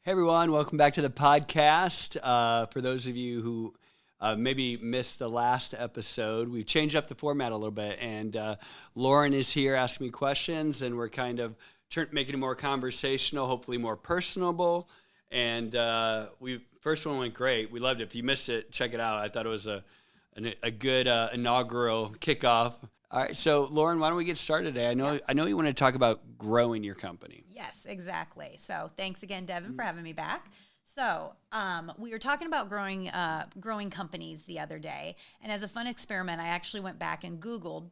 Hey everyone, welcome back to the podcast. For those of you who maybe missed the last episode, we've changed up the format a little bit, and Lauren is here asking me questions, and we're kind of making it more conversational, hopefully more personable. And first one went great. We loved it. If you missed it, check it out. I thought it was a good inaugural kickoff. All right, so Lauren, why don't we get started today? I know you want to talk about growing your company. Yes, exactly. So thanks again, Devon, for having me back. So we were talking about growing companies the other day, and as a fun experiment, I actually went back and Googled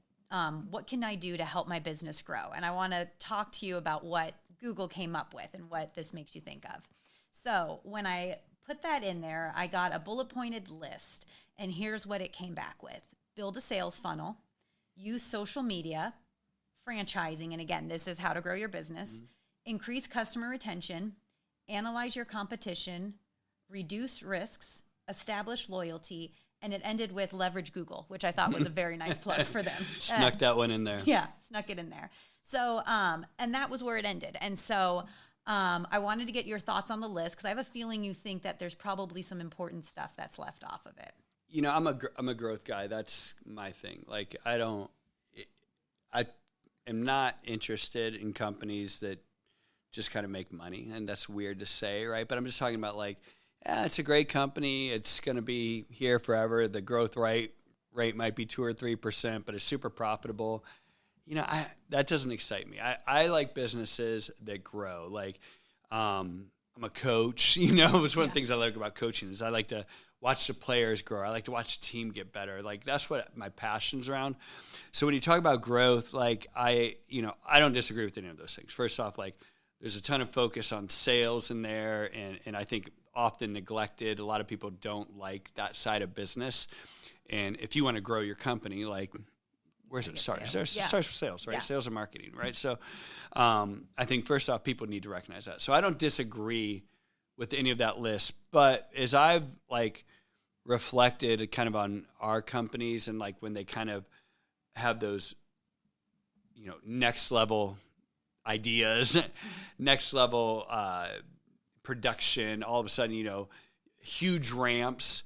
what can I do to help my business grow, and I want to talk to you about what Google came up with and what this makes you think of. So when I put that in there, I got a bullet pointed list, and here's what it came back with: build a sales funnel, use social media, franchising, and again, this is how to grow your business, increase customer retention, analyze your competition, reduce risks, establish loyalty, and it ended with leverage Google, which I thought was a very nice plug for them. Snuck that one in there. Yeah, snuck it in there. So, and that was where it ended. And so I wanted to get your thoughts on the list because I have a feeling you think that there's probably some important stuff that's left off of it. You know, I'm a growth guy. That's my thing. Like, I am not interested in companies that just kind of make money, and that's weird to say, right? But I'm just talking about like, it's a great company. It's going to be here forever. The growth rate might be 2 or 3%, but it's super profitable. You know, that doesn't excite me. I like businesses that grow. Like, I'm a coach. You know, it's one of the things I like about coaching is I like to watch the players grow. I like to watch the team get better. Like, that's what my passion's around. So when you talk about growth, like I don't disagree with any of those things. First off, like there's a ton of focus on sales in there, and I think often neglected. A lot of people don't like that side of business. And if you want to grow your company, like, where's it start? It starts with sales, right? Yeah. Sales and marketing, right? So I think first off, people need to recognize that. So I don't disagree with any of that list, but as I've like reflected kind of on our companies and like when they kind of have those, next level ideas, next level production, all of a sudden, huge ramps,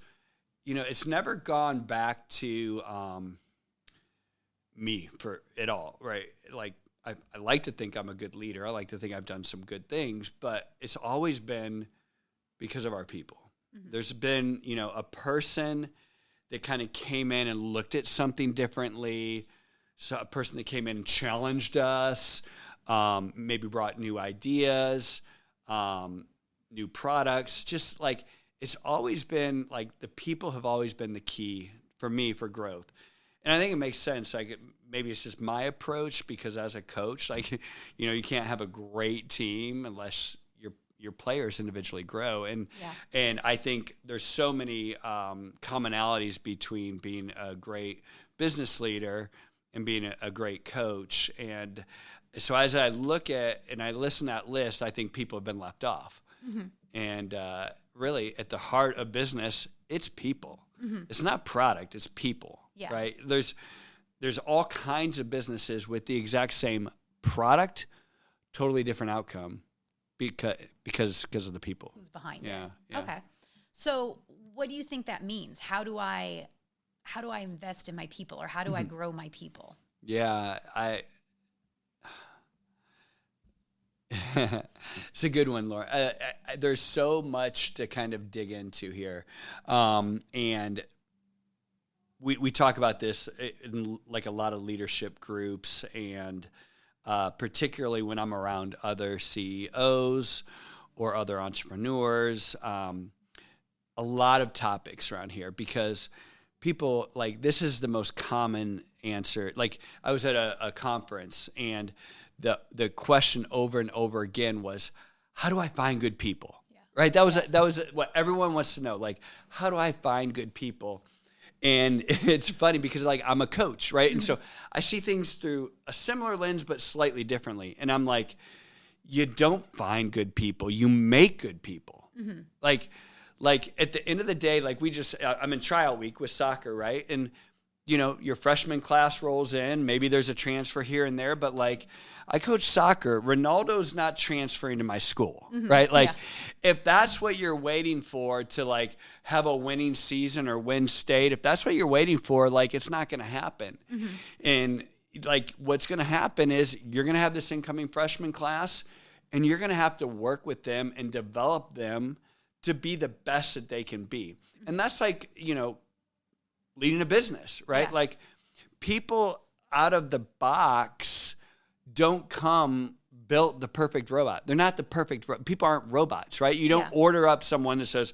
it's never gone back to me for it all, right? Like I like to think I'm a good leader. I like to think I've done some good things, but it's always been because of our people. Mm-hmm. There's been, a person that kind of came in and looked at something differently. So a person that came in and challenged us, maybe brought new ideas, new products. Just like, it's always been like the people have always been the key for me for growth. And I think it makes sense. Like, maybe it's just my approach because as a coach, like, you can't have a great team unless your players individually grow. And I think there's so many commonalities between being a great business leader and being a great coach. And so as I look at and I listen to that list, I think people have been left off. Mm-hmm. And really, at the heart of business, it's people. Mm-hmm. It's not product, it's people. Yeah. Right? There's all kinds of businesses with the exact same product, totally different outcome because of the people. Who's behind it. Yeah. Okay. So what do you think that means? How do I invest in my people, or how do I grow my people? Yeah, it's a good one, Laura. There's so much to kind of dig into here. And we talk about this in like a lot of leadership groups, and particularly when I'm around other CEOs or other entrepreneurs, a lot of topics around here because people, like, this is the most common answer. Like, I was at a conference, and the question over and over again was, how do I find good people? Yeah. Right? That was what everyone wants to know. Like, how do I find good people? And it's funny because, like, I'm a coach, right? Mm-hmm. And so I see things through a similar lens, but slightly differently. And I'm like, you don't find good people. You make good people. Mm-hmm. Like at the end of the day, like I'm in trial week with soccer, right? And your freshman class rolls in, maybe there's a transfer here and there, but like I coach soccer, Ronaldo's not transferring to my school, right? Like if that's what you're waiting for to like have a winning season or win state, if that's what you're waiting for, like it's not going to happen. And like what's going to happen is you're going to have this incoming freshman class and you're going to have to work with them and develop them to be the best that they can be. And that's like, leading a business, right? Yeah. Like people out of the box don't come built the perfect robot. They're not the perfect people aren't robots, right? You don't order up someone that says,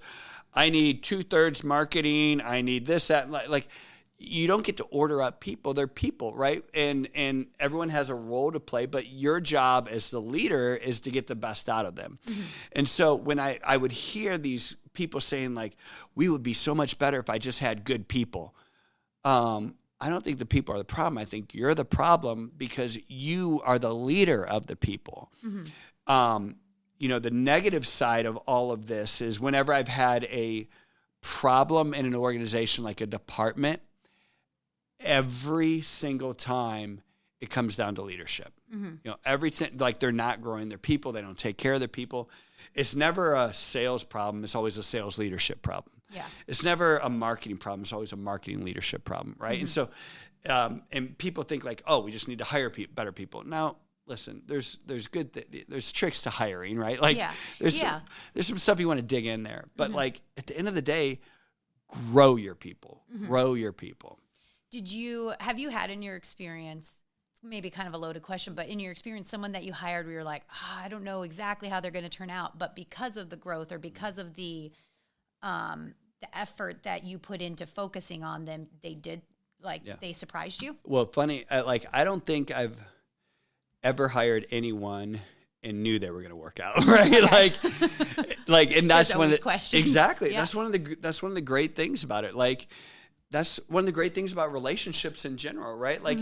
I need 2/3 marketing. I need this, that, like you don't get to order up people. They're people, right? And everyone has a role to play, but your job as the leader is to get the best out of them. And so when I would hear these people saying like, we would be so much better if I just had good people. I don't think the people are the problem. I think you're the problem because you are the leader of the people. The negative side of all of this is whenever I've had a problem in an organization like a department, every single time it comes down to leadership. Like they're not growing their people. They don't take care of their people. It's never a sales problem. It's always a sales leadership problem. Yeah. It's never a marketing problem. It's always a marketing leadership problem, right? And so, and people think like, oh, we just need to hire better people. Now, listen, there's there's tricks to hiring, right? Like there's some stuff you want to dig in there, but like at the end of the day, grow your people. Grow your people. Have you had in your experience, maybe kind of a loaded question, but in your experience, someone that you hired where you're like, I don't know exactly how they're going to turn out, but because of the growth or because of the effort that you put into focusing on them, they surprised you? Well, funny, I don't think I've ever hired anyone and knew they were going to work out, right? Okay. And that's one of the questions. Exactly. Yeah. That's one of the great things about it. Like, that's one of the great things about relationships in general, right? Like,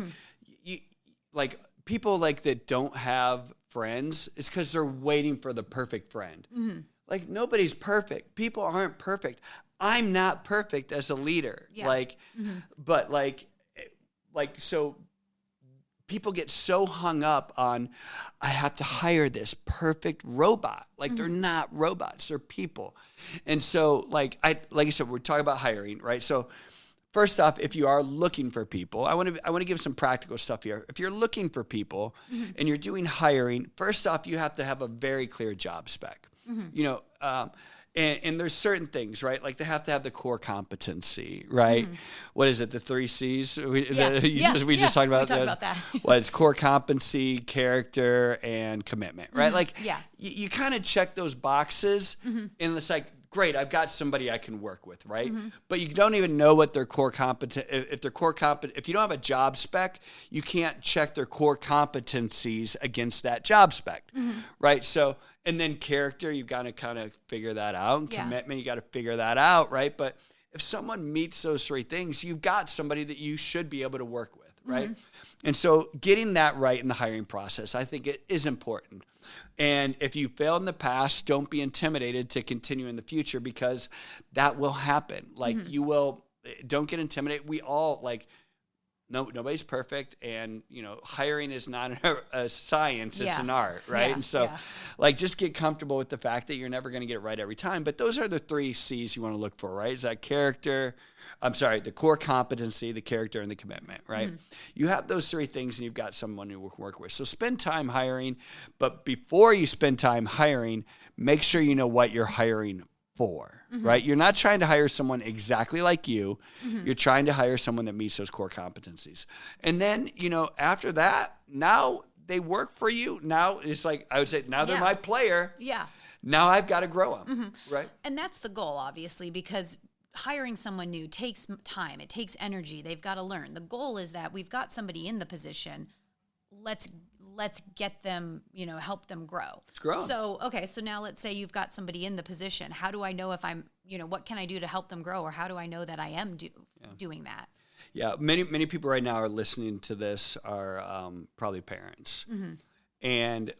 people like that don't have friends, it's because they're waiting for the perfect friend. Like nobody's perfect. People aren't perfect. I'm not perfect as a leader. Yeah. But so people get so hung up on, I have to hire this perfect robot. Like they're not robots, they're people. And so like I said, we're talking about hiring, right? So first off, if you are looking for people, I want to give some practical stuff here. If you're looking for people and you're doing hiring, first off, you have to have a very clear job spec. And there's certain things, right? Like they have to have the core competency, right? What is it? The 3 C's? We just talked about that. Well, it's core competency, character, and commitment, right? You kind of check those boxes and it's like, great, I've got somebody I can work with, right? But you don't even know what their core if you don't have a job spec, you can't check their core competencies against that job spec, right? So, and then character, you've got to kind of figure that out. And commitment, you got to figure that out, right? But if someone meets those 3 things, you've got somebody that you should be able to work with, right? And so getting that right in the hiring process, I think it is important. And if you failed in the past, don't be intimidated to continue in the future because that will happen. Like don't get intimidated. We all nobody's perfect. And, hiring is not a science, it's an art, right? And so just get comfortable with the fact that you're never going to get it right every time. But those are the 3 C's you want to look for, right? Is that the core competency, the character, and the commitment, right? You have those 3 things and you've got someone you work with. So spend time hiring, but before you spend time hiring, make sure you know what you're hiring for, right? You're not trying to hire someone exactly like you. You're trying to hire someone that meets those core competencies. And then, after that, now they work for you. Now it's like, I would say, now they're my player. Yeah. Now I've got to grow them, right? And that's the goal, obviously, because hiring someone new takes time. It takes energy. They've got to learn. The goal is that we've got somebody in the position. Let's get them, help them grow. It's grow. So, okay. So now let's say you've got somebody in the position. How do I know if I'm, what can I do to help them grow? Or how do I know that I am doing that? Yeah. Many people right now are listening to this are probably parents. And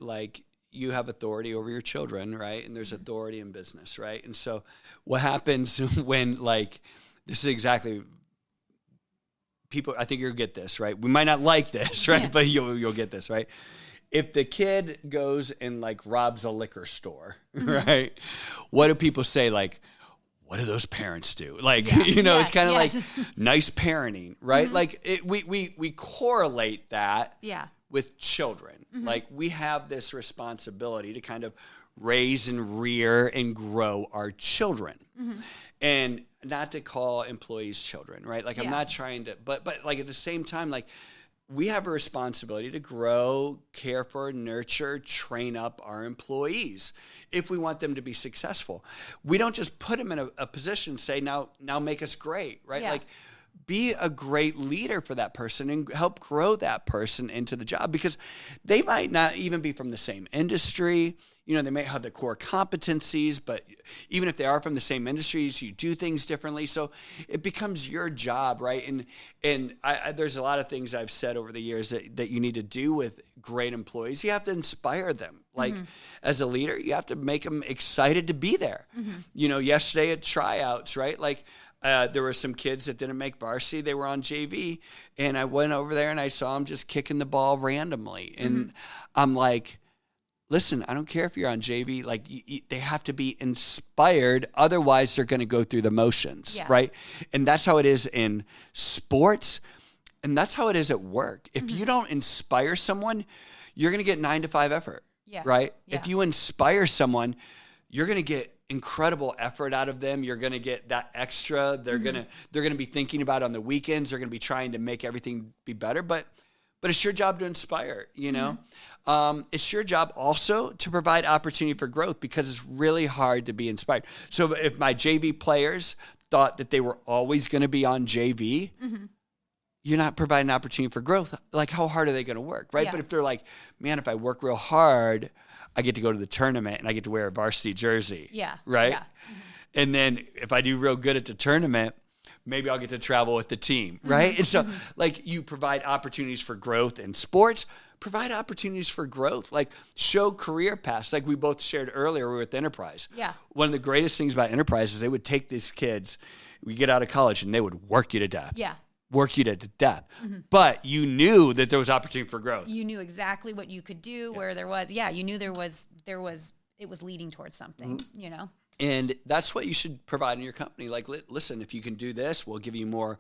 you have authority over your children, right? And there's authority in business, right? And so what happens when this is exactly people, I think you'll get this, right? We might not like this, right? Yeah. But you'll get this, right? If the kid goes and like robs a liquor store, right? What do people say? Like, what do those parents do? Like, it's kind of like nice parenting, right? Like we correlate that with children. Like we have this responsibility to kind of raise and rear and grow our children. And not to call employees children, right? Like I'm not trying to, but like at the same time, like we have a responsibility to grow, care for, nurture, train up our employees if we want them to be successful. We don't just put them in a position and say, now make us great, right? Yeah. Like be a great leader for that person and help grow that person into the job, because they might not even be from the same industry. They may have the core competencies, but even if they are from the same industries, you do things differently. So it becomes your job, right? And there's a lot of things I've said over the years that you need to do with great employees. You have to inspire them. Like as a leader, you have to make them excited to be there. Yesterday at tryouts, right? Like there were some kids that didn't make varsity. They were on JV. And I went over there and I saw them just kicking the ball randomly. And I'm like, listen, I don't care if you're on JV. Like they have to be inspired. Otherwise, they're going to go through the motions, right? And that's how it is in sports. And that's how it is at work. If you don't inspire someone, you're going to get 9 to 5 effort, right? Yeah. If you inspire someone, you're going to get incredible effort out of them. You're going to get that extra. They're going to be thinking about it on the weekends. They're going to be trying to make everything be better. But it's your job to inspire, It's your job also to provide opportunity for growth, because it's really hard to be inspired. So if my JV players thought that they were always going to be on JV, you're not providing opportunity for growth. Like, how hard are they going to work, right? Yeah. But if they're like, man, if I work real hard, I get to go to the tournament and I get to wear a varsity jersey, right? Yeah. And then if I do real good at the tournament, maybe I'll get to travel with the team, right? And so, like, you provide opportunities for growth in sports, provide opportunities for growth, like show career paths. Like we both shared earlier with Enterprise. Yeah. One of the greatest things about Enterprise is they would take these kids, we get out of college, and they would work you to death. Yeah. Work you to death. But you knew that there was opportunity for growth. You knew exactly what you could do, where there was, you knew it was leading towards something, And that's what you should provide in your company. Like, listen, if you can do this, we'll give you more.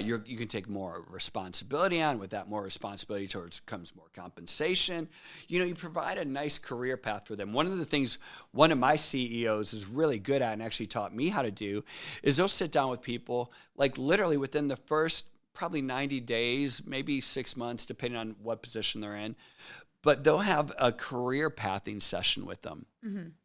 You can take more responsibility on. With that more responsibility comes more compensation. You provide a nice career path for them. One of the things one of my CEOs is really good at and actually taught me how to do is they'll sit down with people, like literally within the first probably 90 days, maybe 6 months, depending on what position they're in. But they'll have a career pathing session with them.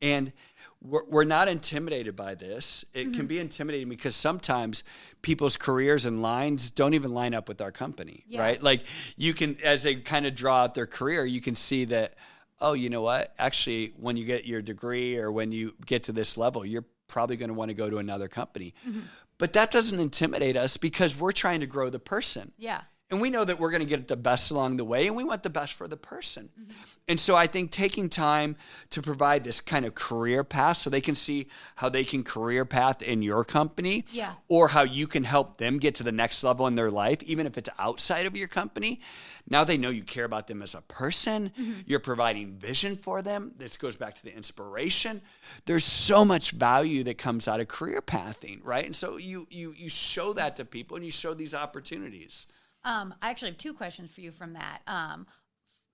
And we're not intimidated by this. It can be intimidating because sometimes people's careers and lines don't even line up with our company, right? Like you can, as they kind of draw out their career, you can see that, oh, you know what? Actually, when you get your degree or when you get to this level, you're probably going to want to go to another company. But that doesn't intimidate us because we're trying to grow the person. Yeah. And we know that we're going to get the best along the way, and we want the best for the person. And so I think taking time to provide this kind of career path so they can see how they can career path in your company, or how you can help them get to the next level in their life, even if it's outside of your company. Now they know you care about them as a person. You're providing vision for them. This goes back to the inspiration. There's so much value that comes out of career pathing, right? And so you show that to people, and you show these opportunities. I actually have 2 questions for you from that.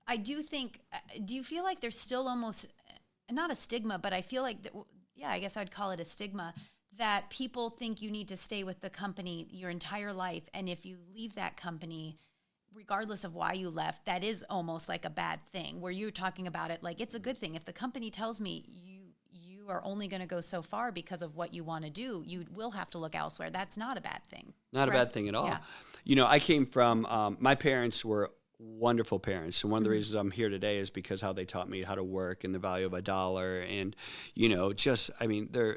I do think, do you feel like there's still almost, not a stigma, but I feel like, I guess I'd call it a stigma, that people think you need to stay with the company your entire life. And if you leave that company, regardless of why you left, that is almost like a bad thing, where you're talking about it like it's a good thing. If the company tells me you are only going to go so far because of what you want to do, you will have to look elsewhere. That's not a bad thing. Not a bad thing at all. Yeah. I came from, my parents were wonderful parents. And one of the reasons I'm here today is because how they taught me how to work and the value of $1. And,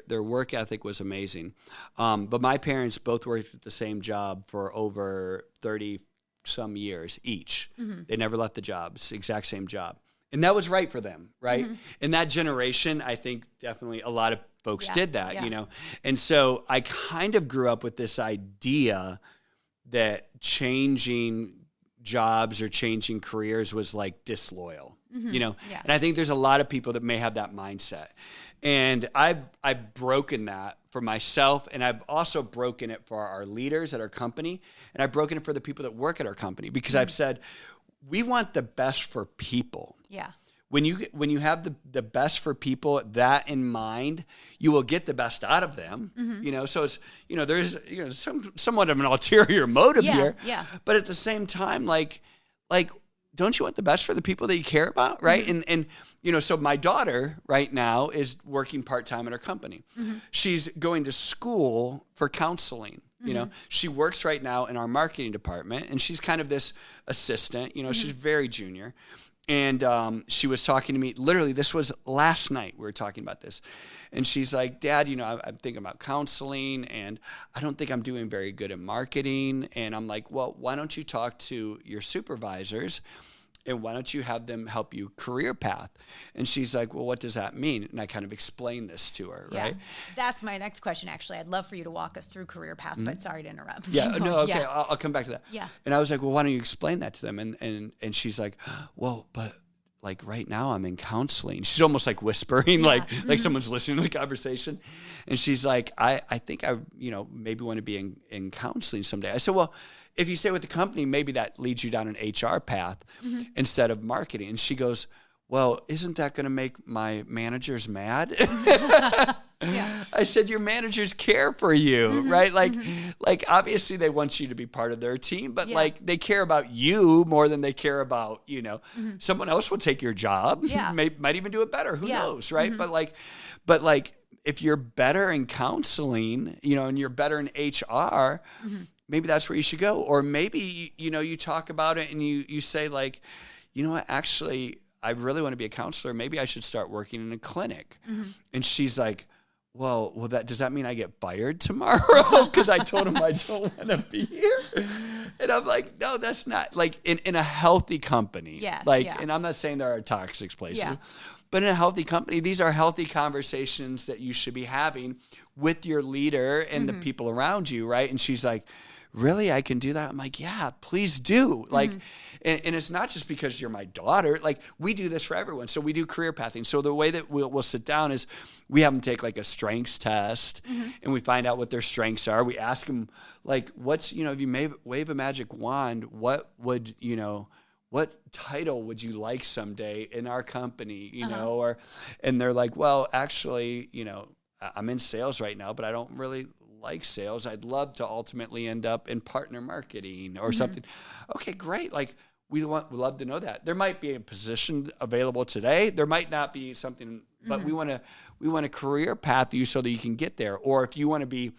their work ethic was amazing. But my parents both worked at the same job for over 30 some years each. They never left the job. It's the exact same job. And that was right for them, right? In that generation, I think definitely a lot of folks did that, And so I kind of grew up with this idea that changing jobs or changing careers was like disloyal, you know? Yeah. And I think there's a lot of people that may have that mindset. And I've broken that for myself, and I've also broken it for our leaders at our company, and I've broken it for the people that work at our company, because I've said, we want the best for people. Yeah. When you have the best for people, that in mind, you will get the best out of them. You know, so it's, you know, there's, you know, somewhat of an ulterior motive here. Yeah. But at the same time, like, don't you want the best for the people that you care about, right? And you know, so my daughter right now is working part-time at our company. She's going to school for counseling. You know, she works right now in our marketing department, and she's kind of this assistant. You know, she's very junior. And she was talking to me, literally, this was last night, we were talking about this. And she's like, Dad, you know, I'm thinking about counseling, and I don't think I'm doing very good at marketing. And I'm like, well, why don't you talk to your supervisors, and why don't you have them help you career path? And she's like, well, what does that mean? And I kind of explained this to her, right? That's my next question, actually. I'd love for you to walk us through career path, but sorry to interrupt. Yeah, no, okay, I'll come back to that. Yeah. And I was like, well, why don't you explain that to them? And she's like, well, but like right now I'm in counseling. She's almost like whispering, like someone's listening to the conversation. And she's like, I think I, you know, maybe want to be in counseling someday. I said, well, if you stay with the company, maybe that leads you down an HR path instead of marketing. And she goes, well, isn't that going to make my managers mad? I said, your managers care for you, right? Like obviously they want you to be part of their team, but like they care about you more than they care about, you know, someone else will take your job, might even do it better. Who knows, right? But like if you're better in counseling, you know, and you're better in HR, maybe that's where you should go. Or maybe, you know, you talk about it and you say like, you know what, actually, I really want to be a counselor. Maybe I should start working in a clinic. And she's like, well, does that mean I get fired tomorrow? Because I told him I don't want to be here. And I'm like, no, that's not. Like in a healthy company. And I'm not saying there are toxic places. But in a healthy company, these are healthy conversations that you should be having with your leader and the people around you, right? And she's like, really, I can do that? I'm like, yeah, please do. Like, and it's not just because you're my daughter. Like, we do this for everyone. So we do career pathing. So the way that we'll sit down is we have them take like a strengths test, and we find out what their strengths are. We ask them, like, what's, you know, if you wave a magic wand, what would, you know, what title would you like someday in our company, you know? And they're like, well, actually, you know, I'm in sales right now, but I don't really like sales. I'd love to ultimately end up in partner marketing or something. Okay, great. Like we'd love to know that. There might be a position available today. There might not be something, but we want to career path you so that you can get there. Or if you want to be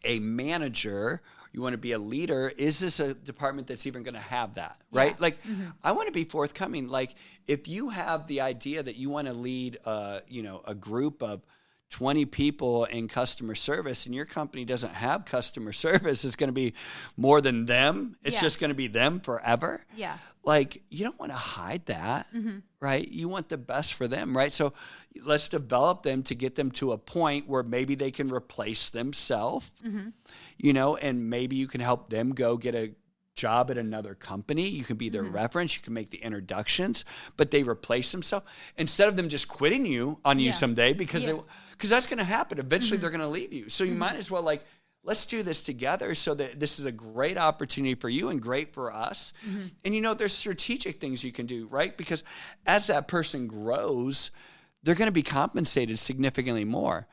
a manager, you want to be a leader, is this a department that's even going to have that, right? Like, I want to be forthcoming. Like, if you have the idea that you want to lead, you know, a group of 20 people in customer service, and your company doesn't have customer service, it's going to be more than them. It's just going to be them forever. Like, you don't want to hide that, right? You want the best for them, right? So let's develop them to get them to a point where maybe they can replace themselves, you know, and maybe you can help them go get a job at another company. You can be their reference. You can make the introductions, but they replace themselves instead of them just quitting you on you someday because that's going to happen. Eventually they're going to leave you. So you might as well like, let's do this together so that this is a great opportunity for you and great for us. And you know, there's strategic things you can do, right? Because as that person grows, they're going to be compensated significantly more.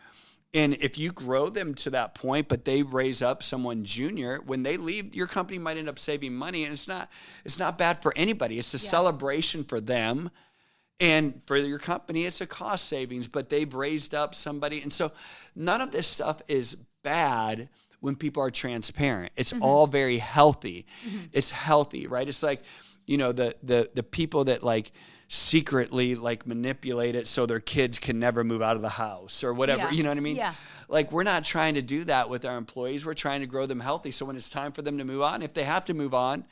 And if you grow them to that point, but they raise up someone junior, when they leave, your company might end up saving money. And it's not bad for anybody. It's a celebration for them. And for your company, it's a cost savings, but they've raised up somebody. And so none of this stuff is bad when people are transparent. It's all very healthy. It's healthy, right? It's like, you know, the people that like secretly like manipulate it so their kids can never move out of the house or whatever, you know what I mean? Like, we're not trying to do that with our employees. We're trying to grow them healthy. So when it's time for them to move on, if they have to move on,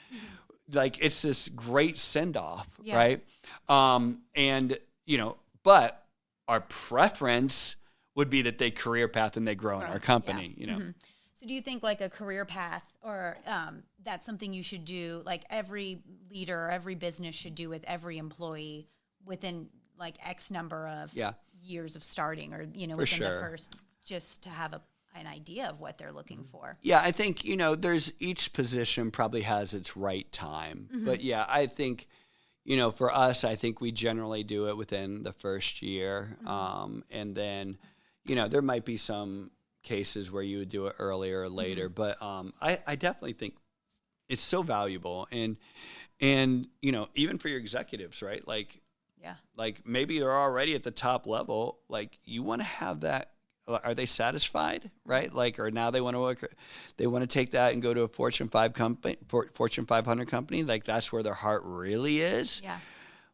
like, it's this great send-off, right? And, you know, but our preference would be that they career path and they grow in our company, you know? So do you think like a career path or that's something you should do, like every leader or every business should do with every employee within like X number of years of starting, or, you know, within the first, just to have an idea of what they're looking for? Yeah, I think, you know, there's each position probably has its right time. But yeah, I think, you know, for us, I think we generally do it within the first year. And then, you know, there might be some cases where you would do it earlier or later. But I definitely think it's so valuable. And, you know, even for your executives, right? Like maybe they're already at the top level. Like you want to have that. Are they satisfied, right? Like, or now they want to work, they want to take that and go to a Fortune 500 company. Like that's where their heart really is. Yeah.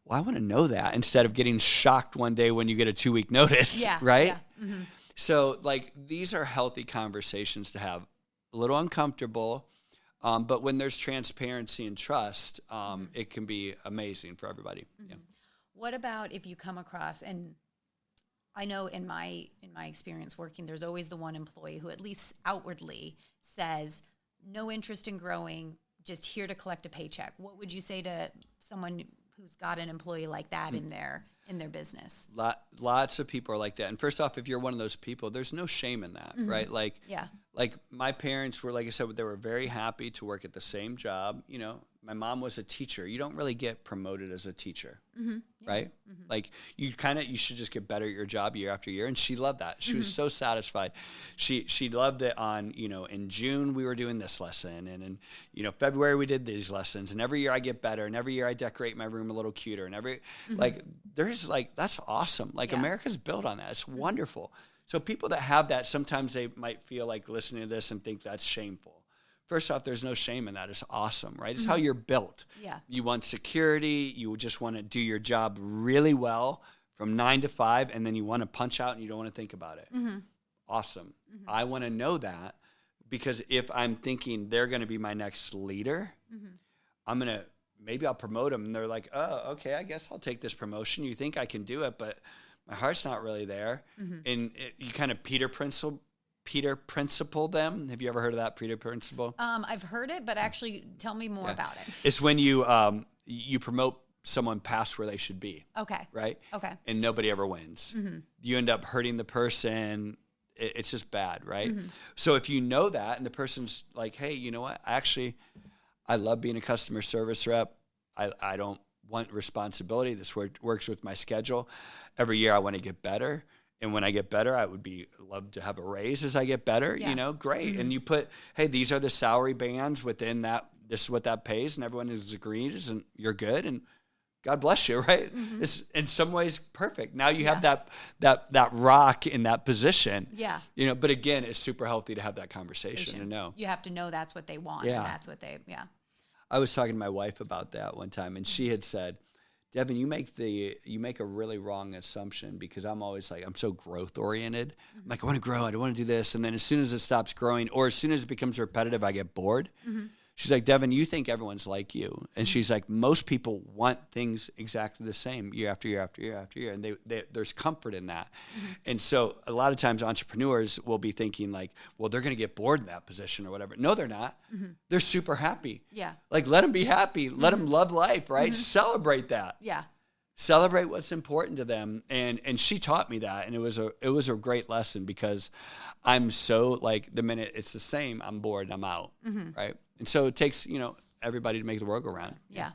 Well, I want to know that instead of getting shocked one day when you get a 2-week notice, right? Yeah. So like these are healthy conversations to have. A little uncomfortable, but when there's transparency and trust, it can be amazing for everybody. Yeah. What about if you come across, and I know in my experience working, there's always the one employee who at least outwardly says, no interest in growing, just here to collect a paycheck. What would you say to someone who's got an employee like that in their business? Lots of people are like that. And first off, if you're one of those people, there's no shame in that, right? Like my parents were, like I said, they were very happy to work at the same job. You know, my mom was a teacher. You don't really get promoted as a teacher, right? Like you should just get better at your job year after year. And she loved that. She was so satisfied. She loved it on, you know, in June we were doing this lesson, and in, you know, February we did these lessons, and every year I get better, and every year I decorate my room a little cuter, and like there's like, that's awesome. Like America's built on that. It's wonderful. So people that have that, sometimes they might feel like listening to this and think that's shameful. First off, there's no shame in that. It's awesome, right? It's how you're built. Yeah. You want security. You just want to do your job really well from 9 to 5, and then you want to punch out and you don't want to think about it. Awesome. I want to know that, because if I'm thinking they're going to be my next leader, maybe I'll promote them, and they're like, oh, okay, I guess I'll take this promotion. You think I can do it, but my heart's not really there. And you kind of Peter Principle them. Have you ever heard of that Peter Principle? I've heard it, but actually tell me more about it. It's when you promote someone past where they should be. Okay. Right? Okay. And nobody ever wins. You end up hurting the person. It's just bad, right? So if you know that, and the person's like, hey, you know what? Actually, I love being a customer service rep. I don't want responsibility. This works with my schedule. Every year I want to get better. And when I get better, I would love to have a raise as I get better, you know, great. And you put, hey, these are the salary bands within that, this is what that pays, and everyone is agreed, and you're good, and God bless you, right? It's in some ways perfect. Now you have that rock in that position. Yeah. You know, but again, it's super healthy to have that conversation and know. You have to know that's what they want, and that's what they, I was talking to my wife about that one time, and she had said, Devon, you make a really wrong assumption, because I'm always like, I'm so growth oriented. I'm like, I want to grow, I don't want to do this. And then as soon as it stops growing, or as soon as it becomes repetitive, I get bored. She's like, Devon, you think everyone's like you. And she's like, most people want things exactly the same year after year after year after year. And there's comfort in that. And so a lot of times entrepreneurs will be thinking like, well, they're going to get bored in that position or whatever. No, they're not. They're super happy. Yeah. Like, let them be happy. Let them love life, right? Celebrate that. Yeah. Celebrate what's important to them. And she taught me that. And it was a great lesson, because I'm so like, the minute it's the same, I'm bored and I'm out. Right. And so it takes, you know, everybody to make the world go round. Yeah.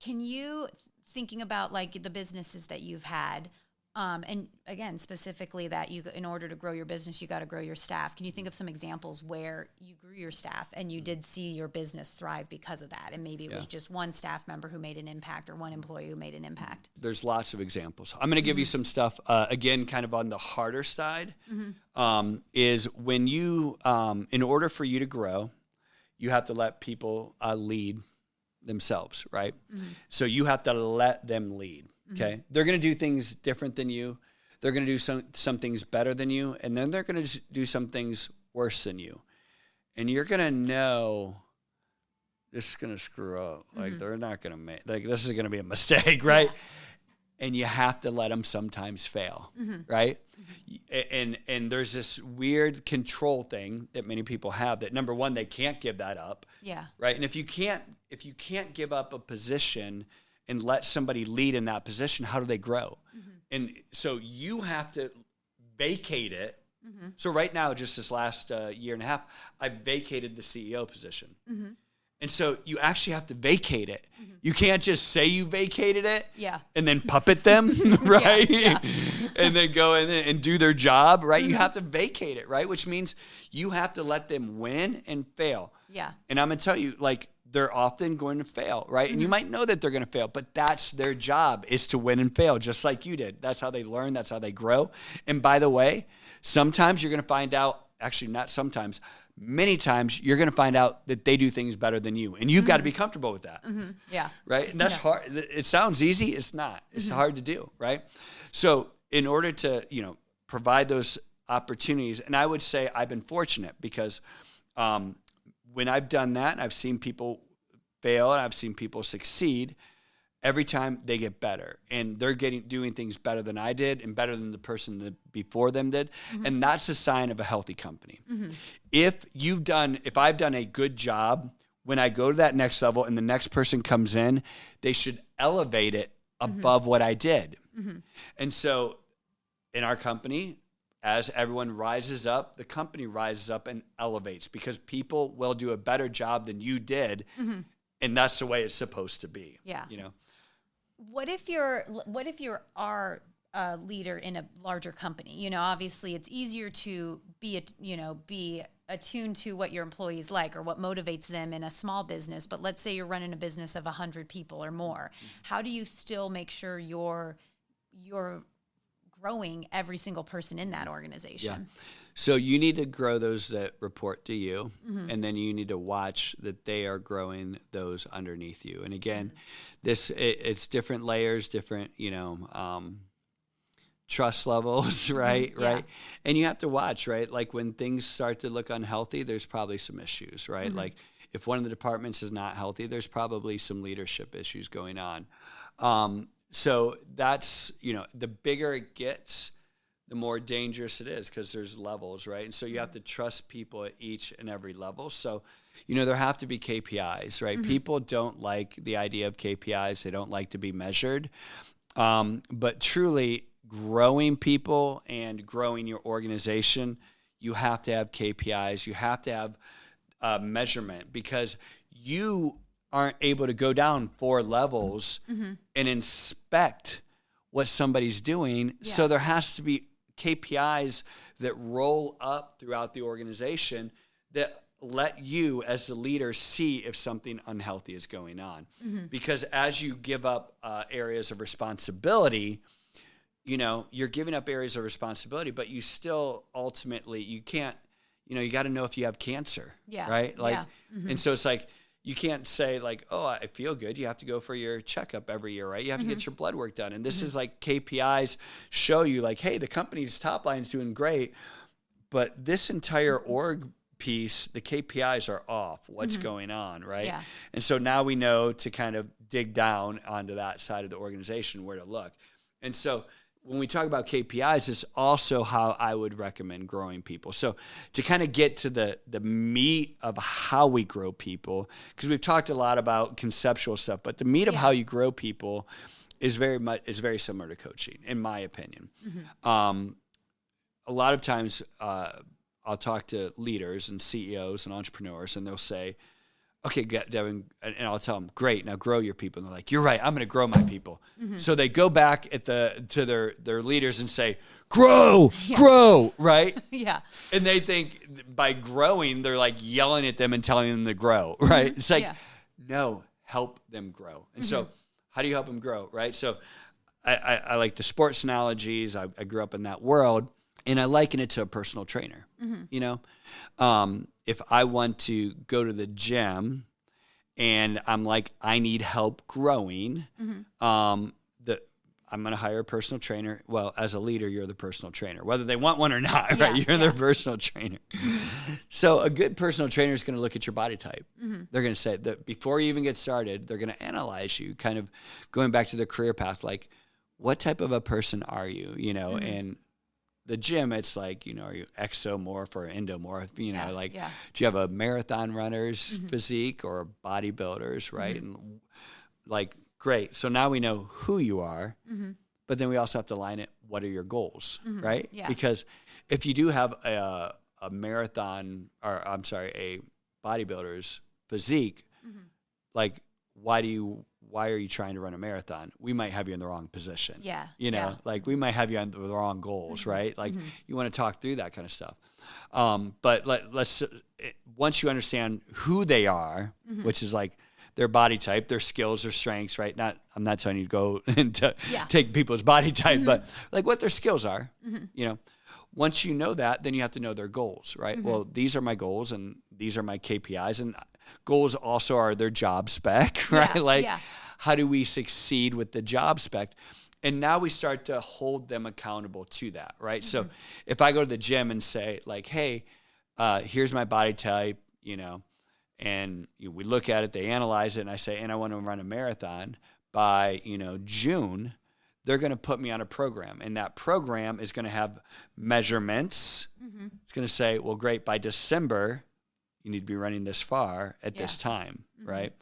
Can you, thinking about like the businesses that you've had, and again, specifically that in order to grow your business, you got to grow your staff. Can you think of some examples where you grew your staff and you did see your business thrive because of that? And maybe it was just one staff member who made an impact, or one employee who made an impact. There's lots of examples. I'm going to give you some stuff, again, kind of on the harder side, is when you, in order for you to grow, you have to let people lead themselves, right? So you have to let them lead. Okay, they're going to do things different than you. They're going to do some things better than you, and then they're going to do some things worse than you. And you're going to know this is going to screw up. Like, they're not going to make, like, this is going to be a mistake, right? and you have to let them sometimes fail, right? And there's this weird control thing that many people have that, number one, they can't give that up. Yeah. Right. And if you can't give up a position and let somebody lead in that position, how do they grow? And so you have to vacate it. So right now, just this last year and a half, I vacated the CEO position. And so you actually have to vacate it. You can't just say you vacated it and then puppet them, right? And then go in and do their job, right? You have to vacate it, right? Which means you have to let them win and fail. Yeah. And I'm going to tell you, like, they're often going to fail, right? And you might know that they're going to fail, but that's their job, is to win and fail, just like you did. That's how they learn. That's how they grow. And by the way, sometimes you're going to find out, actually not sometimes, many times you're going to find out that they do things better than you. And you've got to be comfortable with that. Yeah. Right? And that's hard. It sounds easy. It's not. It's hard to do, right? So in order to, provide those opportunities, and I would say I've been fortunate because when I've done that, I've seen people fail and I've seen people succeed. Every time they get better, and they're doing things better than I did and better than the person that before them did. And that's a sign of a healthy company. If I've done a good job, when I go to that next level and the next person comes in, they should elevate it above what I did. And so in our company, as everyone rises up, the company rises up and elevates, because people will do a better job than you did. And that's the way it's supposed to be. Yeah. What if you're our leader in a larger company? Obviously it's easier to be attuned to what your employees like or what motivates them in a small business. But let's say you're running a business of 100 people or more. How do you still make sure you're growing every single person in that organization? Yeah. So you need to grow those that report to you, and then you need to watch that they are growing those underneath you. And again, it's different layers, different, trust levels, right? Right. And you have to watch, right? Like when things start to look unhealthy, there's probably some issues, right? Like if one of the departments is not healthy, there's probably some leadership issues going on. So that's, the bigger it gets, the more dangerous it is, because there's levels, right? And so you have to trust people at each and every level. So, there have to be KPIs, right? People don't like the idea of KPIs. They don't like to be measured. But truly growing people and growing your organization, you have to have KPIs. You have to have measurement, because you aren't able to go down 4 levels and inspect what somebody's doing. Yeah. So there has to be KPIs that roll up throughout the organization that let you as the leader see if something unhealthy is going on. Because as you give up areas of responsibility, you're giving up areas of responsibility, but you still ultimately, you can't, you got to know if you have cancer, right? Like, and so it's like, you can't say like, oh, I feel good. You have to go for your checkup every year, right? You have to get your blood work done. And this is like KPIs show you like, hey, the company's top line is doing great, but this entire org piece, the KPIs are off. What's going on, right? Yeah. And so now we know to kind of dig down onto that side of the organization, where to look. And so when we talk about KPIs, it's also how I would recommend growing people. So to kind of get to the meat of how we grow people, because we've talked a lot about conceptual stuff, but the meat of how you grow people is very similar to coaching, in my opinion. A lot of times I'll talk to leaders and CEOs and entrepreneurs, and they'll say, okay, Devon, and I'll tell them, great, now grow your people. And they're like, you're right, I'm going to grow my people. So they go back to their leaders and say, grow, right? Yeah. And they think by growing, they're like yelling at them and telling them to grow, right? It's like, no, help them grow. And so how do you help them grow, right? So I like the sports analogies. I grew up in that world, and I liken it to a personal trainer, if I want to go to the gym and I'm like, I need help growing, I'm going to hire a personal trainer. Well, as a leader, you're the personal trainer, whether they want one or not, right? You're their personal trainer. So a good personal trainer is going to look at your body type. They're going to say that before you even get started, they're going to analyze you, kind of going back to their career path, like, what type of a person are you? You know, and the gym, it's like, you know, are you exomorph or endomorph? You know, do you have a marathon runner's physique or a bodybuilder's, right? And like, great. So now we know who you are, but then we also have to line it. What are your goals, right? Yeah. Because if you do have a marathon, or I'm sorry, a bodybuilder's physique, like, why are you trying to run a marathon? We might have you in the wrong position. Yeah. You know, like we might have you on the wrong goals, right? Like you want to talk through that kind of stuff. But let's once you understand who they are, which is like their body type, their skills, their strengths, right? I'm not telling you to go and take people's body type, but like what their skills are, you know. Once you know that, then you have to know their goals, right? Well, these are my goals and these are my KPIs, and goals also are their job spec, right? How do we succeed with the job spec? And now we start to hold them accountable to that, right? So if I go to the gym and say like, hey, here's my body type, you know, and we look at it, they analyze it, and I say, and I want to run a marathon by, you know, June, they're going to put me on a program, and that program is going to have measurements. It's going to say, well, great, by December, you need to be running this far at this time, right?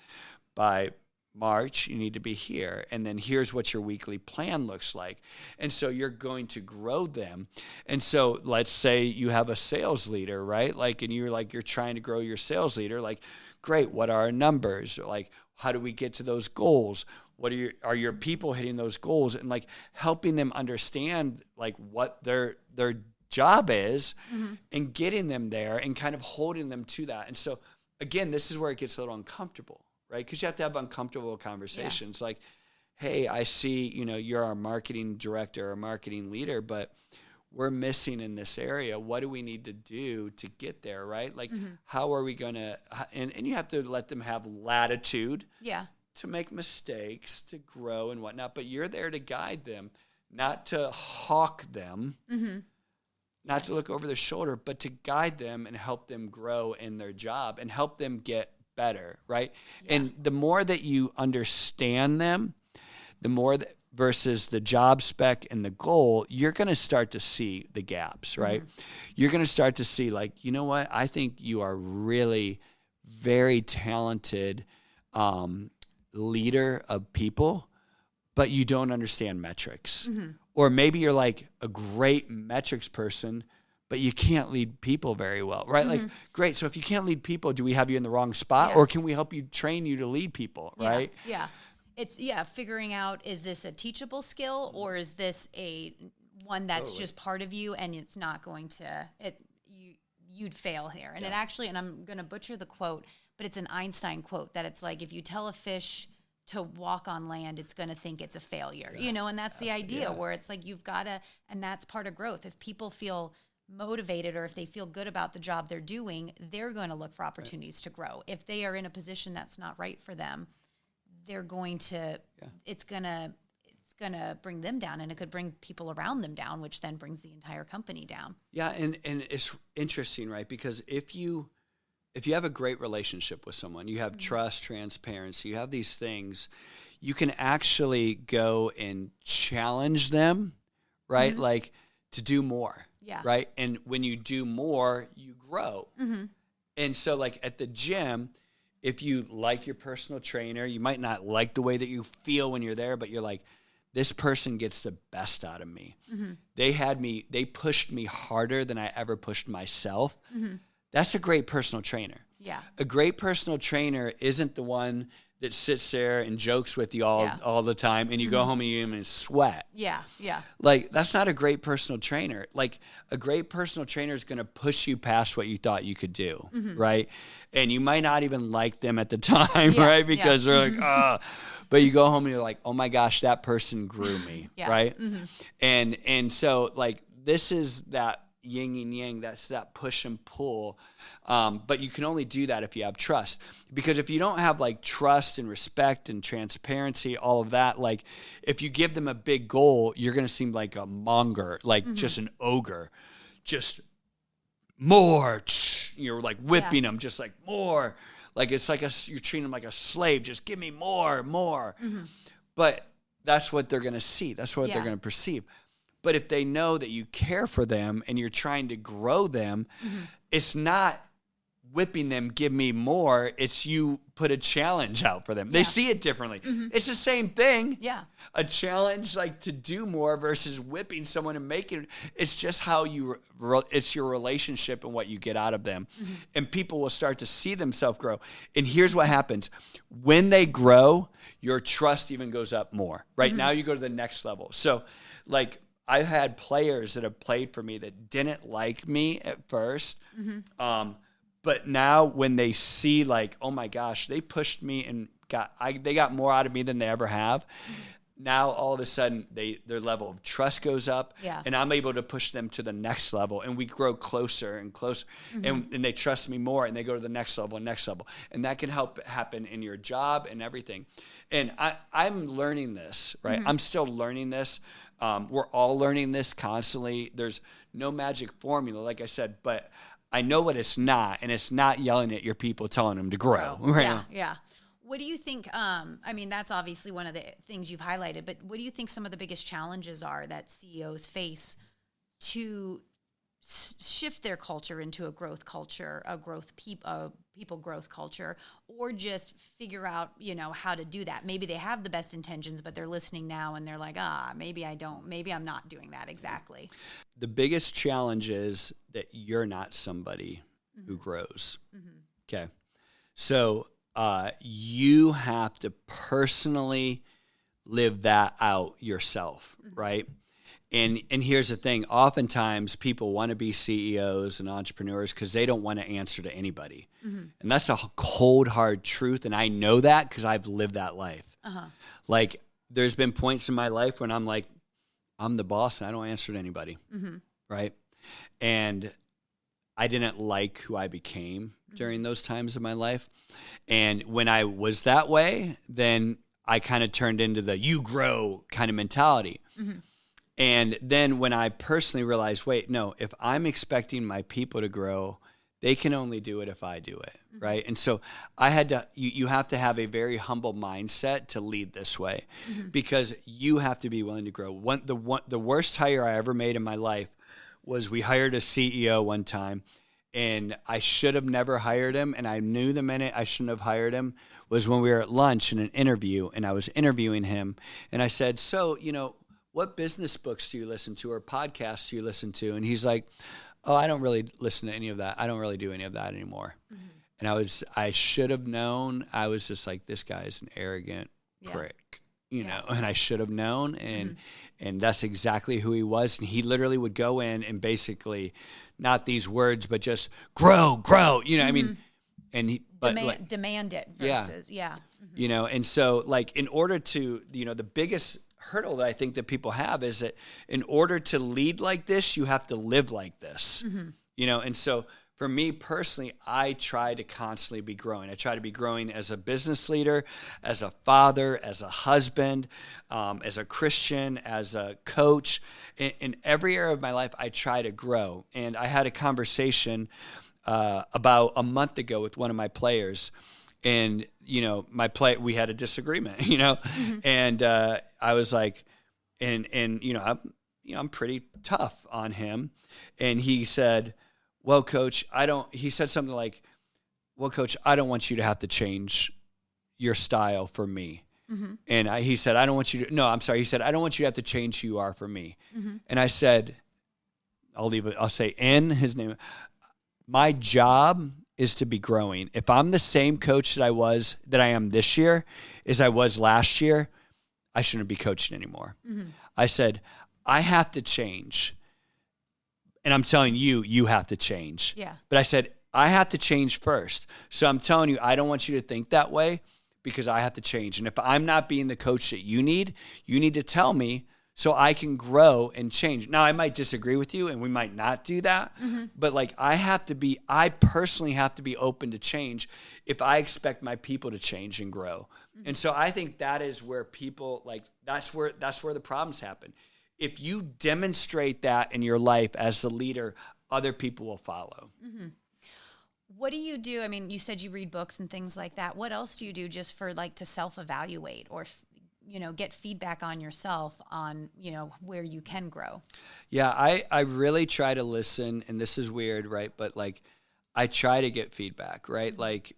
By March, you need to be here. And then here's what your weekly plan looks like. And so you're going to grow them. And so let's say you have a sales leader, right? Like, and you're trying to grow your sales leader. Like, great, what are our numbers? Like, how do we get to those goals? What are your people hitting those goals? And like helping them understand like what their job is and getting them there and kind of holding them to that. And so again, this is where it gets a little uncomfortable, right? Because you have to have uncomfortable conversations. Like, hey, I see, you know, you're our marketing director or marketing leader, but we're missing in this area. What do we need to do to get there, right? Like, how are we going to, and you have to let them have latitude to make mistakes, to grow and whatnot, but you're there to guide them, not to hawk them, not to look over their shoulder, but to guide them and help them grow in their job and help them get better, right? And the more that you understand them, the more that, versus the job spec and the goal, you're going to start to see the gaps, right? You're going to start to see like, you know what? I think you are really very talented leader of people, but you don't understand metrics. Or maybe you're like a great metrics person, but you can't lead people very well, right? Like, great. So if you can't lead people, do we have you in the wrong spot or can we help you train you to lead people, right? It's figuring out, is this a teachable skill or is this one that's just part of you and it's not going to, you'd fail here. And it actually, and I'm going to butcher the quote, but it's an Einstein quote that it's like, if you tell a fish to walk on land, it's going to think it's a failure, you know, and that's the idea where it's like, you've got to, and that's part of growth. If people feel motivated or if they feel good about the job they're doing, they're going to look for opportunities to grow. If they are in a position that's not right for them, they're going to, it's going to bring them down, and it could bring people around them down, which then brings the entire company down. Yeah. And it's interesting, right? Because if you have a great relationship with someone, you have trust, transparency, you have these things, you can actually go and challenge them, right? Like to do more, right? And when you do more, you grow. And so like at the gym, if you like your personal trainer, you might not like the way that you feel when you're there, but you're like, this person gets the best out of me. They pushed me harder than I ever pushed myself. That's a great personal trainer. A great personal trainer isn't the one that sits there and jokes with you all the time, and you go home and you even sweat. Like, that's not a great personal trainer. Like, a great personal trainer is going to push you past what you thought you could do, right? And you might not even like them at the time, right? Because they're like, but you go home and you're like, oh my gosh, that person grew me, right? And so, like, this is that yin and yang, that's that push and pull. But you can only do that if you have trust. Because if you don't have like trust and respect and transparency, all of that, like if you give them a big goal, you're going to seem like a monger, like just an ogre, just more, you're like whipping them, just like more. Like it's like you're treating them like a slave, just give me more. But that's what they're going to see. That's what they're going to perceive. But if they know that you care for them and you're trying to grow them, it's not whipping them, give me more. It's you put a challenge out for them. They see it differently. It's the same thing. Yeah. A challenge like to do more versus whipping someone and making, it's just how it's your relationship and what you get out of them. And people will start to see themselves grow. And here's what happens. When they grow, your trust even goes up more. Right now you go to the next level. So like I've had players that have played for me that didn't like me at first. But now when they see like, oh my gosh, they pushed me and they got more out of me than they ever have. Now all of a sudden their level of trust goes up and I'm able to push them to the next level and we grow closer and closer and they trust me more and they go to the next level and next level. And that can help happen in your job and everything. And I'm learning this, right? I'm still learning this. We're all learning this constantly. There's no magic formula, like I said, but I know what it's not, and it's not yelling at your people telling them to grow. Right? Yeah. What do you think, I mean, that's obviously one of the things you've highlighted, but what do you think some of the biggest challenges are that CEOs face to shift their culture into a growth culture, people growth culture, or just figure out, how to do that? Maybe they have the best intentions, but they're listening now and they're like, maybe I'm not doing that exactly. The biggest challenge is that you're not somebody who grows. Okay. So you have to personally live that out yourself, right? And here's the thing. Oftentimes people want to be CEOs and entrepreneurs because they don't want to answer to anybody. And that's a cold, hard truth. And I know that because I've lived that life. Like there's been points in my life when I'm like, I'm the boss and I don't answer to anybody. Right. And I didn't like who I became during those times of my life. And when I was that way, then I kind of turned into the you grow kind of mentality. And then when I personally realized, wait, no, if I'm expecting my people to grow, they can only do it if I do it, right? And so I had to, you have to have a very humble mindset to lead this way because you have to be willing to grow. The worst hire I ever made in my life was we hired a CEO one time and I should have never hired him. And I knew the minute I shouldn't have hired him was when we were at lunch in an interview and I was interviewing him. And I said, so, what business books do you listen to or podcasts do you listen to? And he's like, oh, I don't really listen to any of that. I don't really do any of that anymore. And I should have known. I was just like, this guy is an arrogant prick, know, and I should have known. And that's exactly who he was. And he literally would go in and basically not these words, but just grow, I mean, and he, but demand it versus, and so like in order to, the biggest hurdle that I think that people have is that in order to lead like this, you have to live like this, and so for me personally, I try to constantly be growing. I try to be growing as a business leader, as a father, as a husband, as a Christian, as a coach. In every area of my life, I try to grow. And I had a conversation about a month ago with one of my players, and we had a disagreement, and I was like, I'm pretty tough on him, and he said, well, coach, he said something like, well, coach, I don't want you to have to change your style for me. And he said, he said, I don't want you to have to change who you are for me. And I said, I'll say N, his name. My job is to be growing. If I'm the same coach that I am this year as I was last year, I shouldn't be coaching anymore. I said, I have to change. And I'm telling you, you have to change. Yeah. But I said, I have to change first. So I'm telling you, I don't want you to think that way because I have to change. And if I'm not being the coach that you need to tell me so I can grow and change. Now, I might disagree with you and we might not do that, but like I personally have to be open to change if I expect my people to change and grow. And so I think that is where people that's where the problems happen. If you demonstrate that in your life as the leader, other people will follow. What do you do? I mean, you said you read books and things like that. What else do you do just for to self-evaluate or get feedback on yourself on, where you can grow? Yeah, I really try to listen, and this is weird, right? But like, I try to get feedback, right? Mm-hmm. Like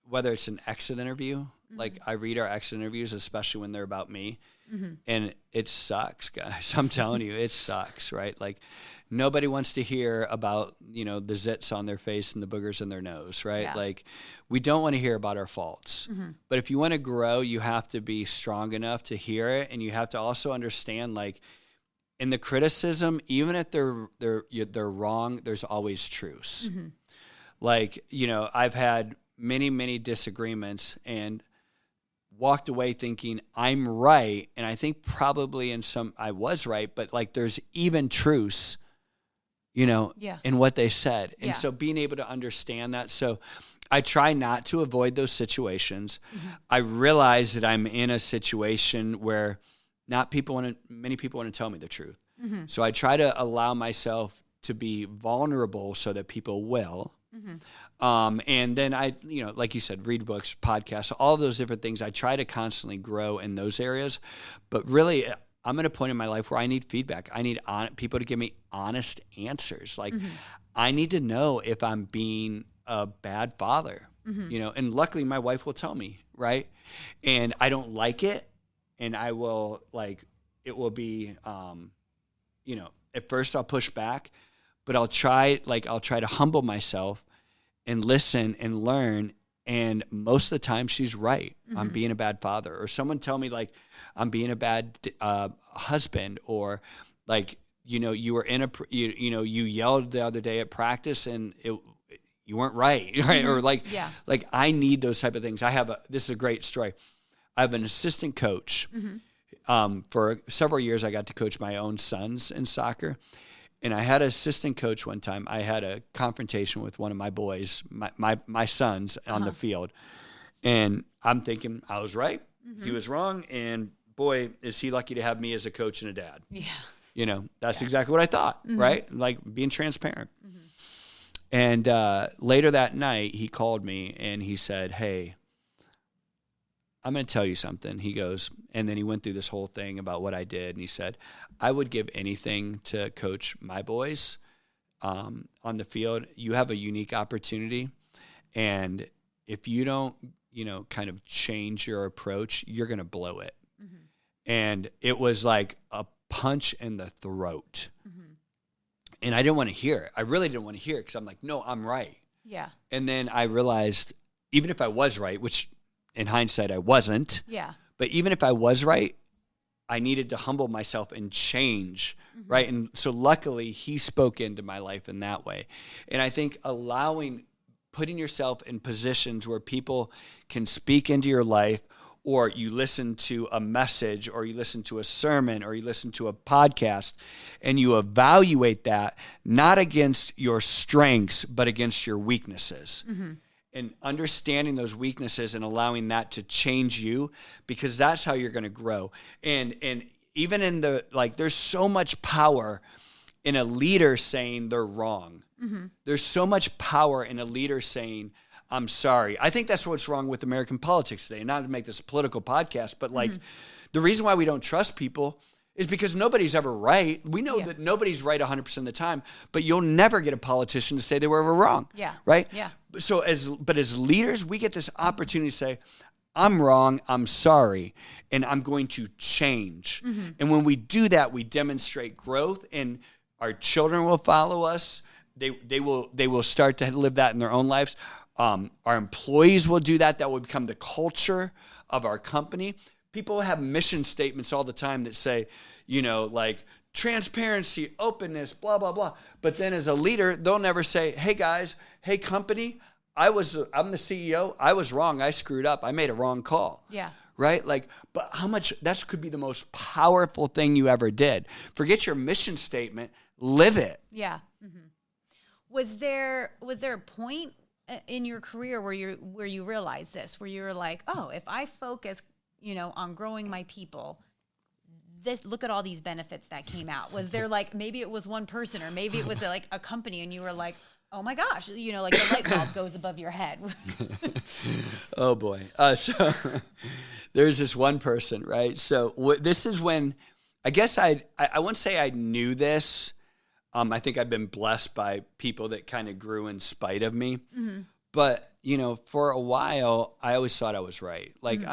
whether it's an exit interview, mm-hmm. like I read our exit interviews, especially when they're about me, mm-hmm. and it sucks, guys. I'm telling you, it sucks, right? Like nobody wants to hear about, the zits on their face and the boogers in their nose, right? Yeah. Like we don't want to hear about our faults. Mm-hmm. But if you want to grow, you have to be strong enough to hear it, and you have to also understand, like, in the criticism, even if they're wrong, there's always truths. Mm-hmm. Like, I've had many, many disagreements and walked away thinking I'm right. And I think probably I was right, but like there's even truths, in what they said. And so being able to understand that. So I try not to avoid those situations. Mm-hmm. I realize that I'm in a situation where many people want to tell me the truth. Mm-hmm. So I try to allow myself to be vulnerable so that people will. Mm-hmm. And then I, like you said, read books, podcasts, all of those different things. I try to constantly grow in those areas, but really I'm at a point in my life where I need feedback. I need people to give me honest answers. Like mm-hmm. I need to know if I'm being a bad father, mm-hmm. And luckily my wife will tell me, right? And I don't like it. And I will it will be, at first I'll push back, but I'll try to humble myself and listen and learn. And most of the time she's right. Mm-hmm. I'm being a bad father, or someone tell me like I'm being a bad husband, or like, you were you yelled the other day at practice and you weren't right. Right. Mm-hmm. Or like I need those type of things. This is a great story. I have an assistant coach. Mm-hmm. For several years, I got to coach my own sons in soccer. And I had an assistant coach one time. I had a confrontation with one of my boys, my sons on the field. And I'm thinking I was right. Mm-hmm. He was wrong. And boy, is he lucky to have me as a coach and a dad. Yeah. That's exactly what I thought, mm-hmm. right? Like being transparent. Mm-hmm. And later that night, he called me and he said, "Hey, I'm going to tell you something." He goes, and then he went through this whole thing about what I did. And he said, "I would give anything to coach my boys on the field. You have a unique opportunity. And if you don't, kind of change your approach, you're going to blow it." Mm-hmm. And it was like a punch in the throat. Mm-hmm. And I didn't want to hear it. I really didn't want to hear it because I'm like, no, I'm right. Yeah. And then I realized, even if I was right, which in hindsight, I wasn't. Yeah. But even if I was right, I needed to humble myself and change, mm-hmm. right? And so luckily, he spoke into my life in that way. And I think putting yourself in positions where people can speak into your life, or you listen to a message, or you listen to a sermon, or you listen to a podcast, and you evaluate that not against your strengths, but against your weaknesses. Mm-hmm. And understanding those weaknesses and allowing that to change you, because that's how you're going to grow. And even in there's so much power in a leader saying they're wrong. Mm-hmm. There's so much power in a leader saying, "I'm sorry." I think that's what's wrong with American politics today. Not to make this a political podcast, but mm-hmm. The reason why we don't trust people is because nobody's ever right. We know that nobody's right 100% of the time, but you'll never get a politician to say they were ever wrong. Yeah. Right? Yeah. So as leaders, we get this opportunity to say, "I'm wrong, I'm sorry, and I'm going to change." Mm-hmm. And when we do that, we demonstrate growth, and our children will follow us. They will start to live that in their own lives. Our employees will do that. That will become the culture of our company. People have mission statements all the time that say, like transparency, openness, blah, blah, blah. But then as a leader, they'll never say, "Hey guys, hey company, I'm the CEO. I was wrong. I screwed up. I made a wrong call." Yeah. Right? But how much, that could be the most powerful thing you ever did. Forget your mission statement, live it. Yeah. Mm-hmm. Was there a point in your career where you realized this, where you were like, "Oh, if I focus, on growing my people, look at all these benefits that came out"? Was there maybe it was one person, or maybe it was a company, and you were like, Oh my gosh, like the light bulb goes above your head. Oh boy. So there's this one person, right? So this is when, I guess I wouldn't say I knew this. I think I've been blessed by people that kind of grew in spite of me. Mm-hmm. But, for a while, I always thought I was right. Like,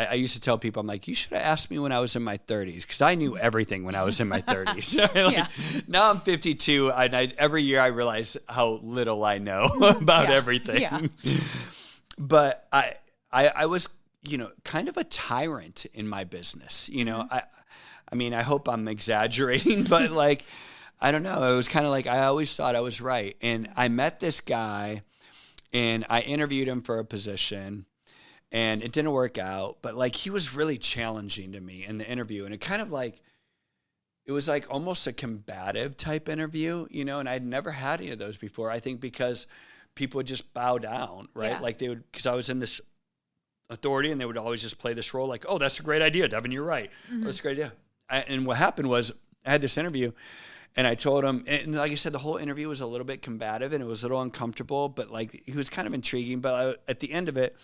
I used to tell people, I'm like, you should have asked me when I was in my 30s, because I knew everything when I was in my 30s. Now I'm 52, and every year I realize how little I know about everything. Yeah. But I was, kind of a tyrant in my business. I hope I'm exaggerating, but like, I don't know. It was kind of like I always thought I was right. And I met this guy, and I interviewed him for a position, and it didn't work out. But like, he was really challenging to me in the interview. And it was like almost a combative type interview, and I'd never had any of those before. I think because people would just bow down, right? Yeah. Like because I was in this authority, and they would always just play this role like, oh, that's a great idea, Devon, you're right. Mm-hmm. Oh, that's a great idea. And what happened was I had this interview, and I told him, and like I said, the whole interview was a little bit combative, and it was a little uncomfortable, but like, he was kind of intriguing. But at the end of it,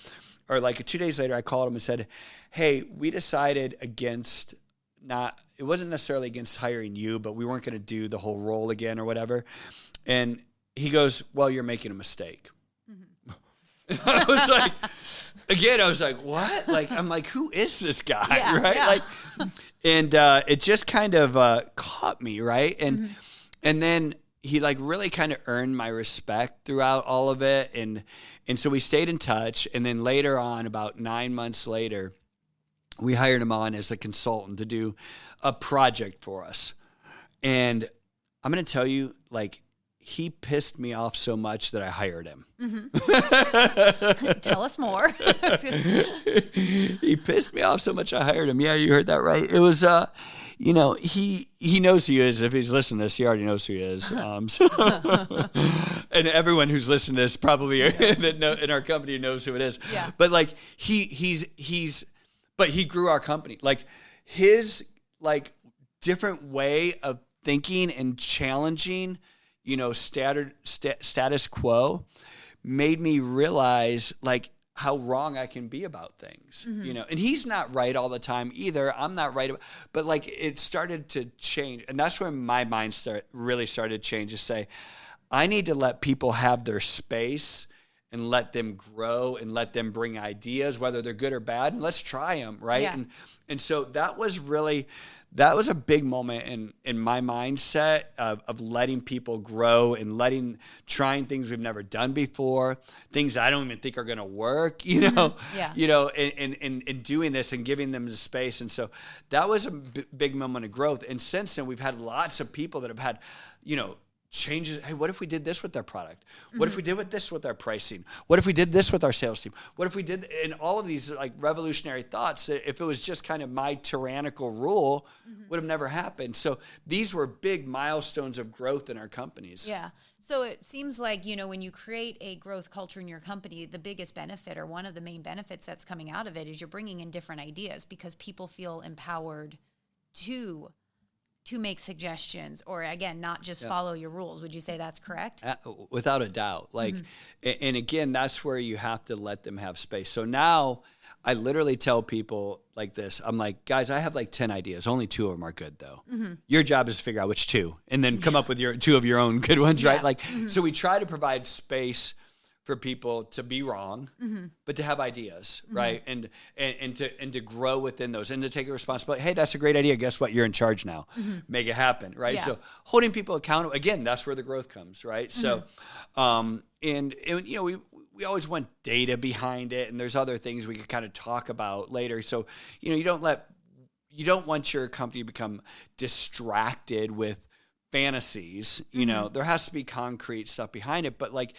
or like 2 days later, I called him and said, hey, we decided it wasn't necessarily against hiring you, but we weren't going to do the whole role again or whatever. And he goes, well, you're making a mistake. Mm-hmm. I was like, what? Like, I'm like, who is this guy? Yeah, right? Yeah. Like, and it just kind of caught me, right? And and then he like really kind of earned my respect throughout all of it, and so we stayed in touch. And then later on, about 9 months later, we hired him on as a consultant to do a project for us. And I'm going to tell you, like, he pissed me off so much that I hired him. Mm-hmm. Tell us more. He pissed me off so much I hired him. Yeah, you heard that right. It was, he knows who he is. If he's listening to this, he already knows who he is. And everyone who's listening to this probably in our company knows who it is. Yeah. But like, but he grew our company. Like, his like different way of thinking and challenging, status quo made me realize like how wrong I can be about things, and he's not right all the time either. I'm not right. But like, it started to change. And that's when my mind really started to change, to say, I need to let people have their space and let them grow and let them bring ideas, whether they're good or bad, and let's try them. Right. Yeah. And so that was a big moment in my mindset of letting people grow and trying things we've never done before, things I don't even think are going to work, and doing this and giving them the space. And so that was a big moment of growth. And since then, we've had lots of people that have had, changes. Hey, what if we did this with our product? What if we did this with our pricing? What if we did this with our sales team? What if we did, and all of these like revolutionary thoughts, if it was just kind of my tyrannical rule, would have never happened. So these were big milestones of growth in our companies. Yeah. So it seems like, when you create a growth culture in your company, the biggest benefit, or one of the main benefits that's coming out of it, is you're bringing in different ideas, because people feel empowered to make suggestions, or again, not just follow your rules. Would you say that's correct? Without a doubt. Like, and again, that's where you have to let them have space. So now I literally tell people like this. I'm like, guys, I have like 10 ideas. Only 2 of them are good though. Your job is to figure out which 2 and then come up with your 2 of your own good ones, right? Like, so we try to provide space for people to be wrong, but to have ideas, right? And to grow within those, and to take a responsibility. Hey, that's a great idea. Guess what? You're in charge now. Make it happen, right? Yeah. So holding people accountable, again, that's where the growth comes, right? So, and we always want data behind it, and there's other things we could kind of talk about later. So, you don't want your company to become distracted with fantasies. There has to be concrete stuff behind it, but like,